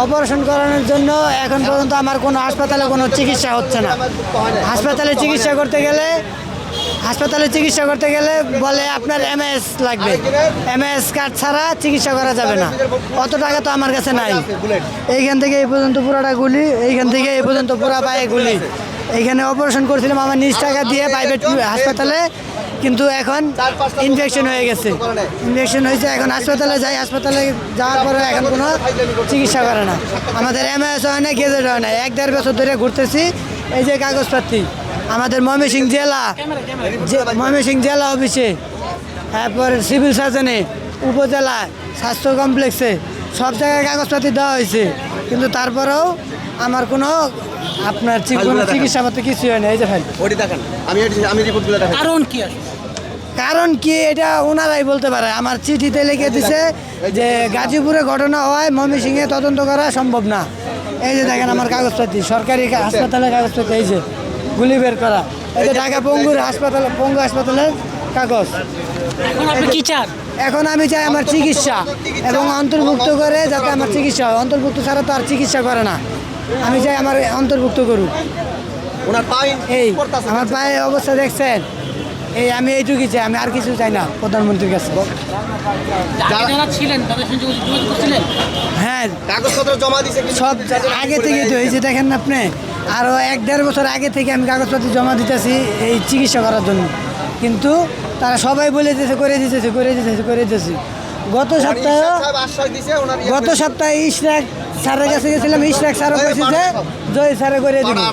Operation করানোর জন্য এখন পর্যন্ত আমার কোনো হাসপাতালে কোনো চিকিৎসা হচ্ছে না। হাসপাতালে চিকিৎসা করতে গেলে বলে আপনার এমএস লাগবে, এমএস কার্ড ছাড়া চিকিৎসা করা যাবে না। অত টাকা তো আমার কাছে নাই। এইখান থেকে এই পর্যন্ত পুরাটা গুলি, এইখান থেকে এই পর্যন্ত পুরা পায়ে গুলি। এইখানে অপারেশন করছিলাম আমার নিজ টাকা দিয়ে প্রাইভেট হাসপাতালে, কিন্তু এখন ইনফেকশন হয়ে গেছে। ইনফেকশন হয়েছে, এখন হাসপাতালে যাওয়ার পরে এখন কোনো চিকিৎসা করে না। আমাদের এমএস হয় না, গেজেট হয় না। 1-1.5 বছর ধরে ঘুরতেছি। এই যে কাগজপত্র আমাদের ময়মনসিংহ জেলা অফিসে, তারপর সিভিল সার্জনে, উপজেলা স্বাস্থ্য কমপ্লেক্সে সব জায়গায় কাগজপত্র দেওয়া হয়েছে, কিন্তু তারপরেও আমার কোনো আপনার চিকিৎসাপত্র কিছু হয় না। এই যে ভাই কারণ কি এটা ওনারাই বলতে পারে। আমার চিঠিতে লিখে দিছে যে গাজীপুরে ঘটনা হয়, ময়মনসিংহে তদন্ত করা সম্ভব না। এই যে দেখেন আমার কাগজপত্র, সরকারি হাসপাতালের কাগজপত্র, এই যে গুলি বের করা, এই যে ঢাকা পঙ্গু হাসপাতালের কাগজ। এখন আমি চাই আমার চিকিৎসা এবং অন্তর্ভুক্ত করে যাতে আমার চিকিৎসা হয়। অন্তর্ভুক্ত ছাড়া তো আর চিকিৎসা করে না। আমি চাই আমার অন্তর্ভুক্ত করুন। এই আমার পায়ে অবস্থা দেখছেন, এই আমি এইটুকুই চাই, আমি আর কিছু চাই না প্রধানমন্ত্রীর কাছে। হ্যাঁ, কাগজপত্র জমা দিয়েছে সব আগে থেকে তো হয়েছে, দেখেন না আপনি। আরও 1-1.5 বছর আগে থেকে আমি কাগজপত্র জমা দিতেছি এই চিকিৎসা করার জন্য, কিন্তু তারা সবাই বলে দিতেছে করে দিতেছি। গত সপ্তাহে ইশরাক স্যারের কাছে গেছিলাম, ইশরাক স্যারও বলছে যে জয় স্যারে করে দিবি।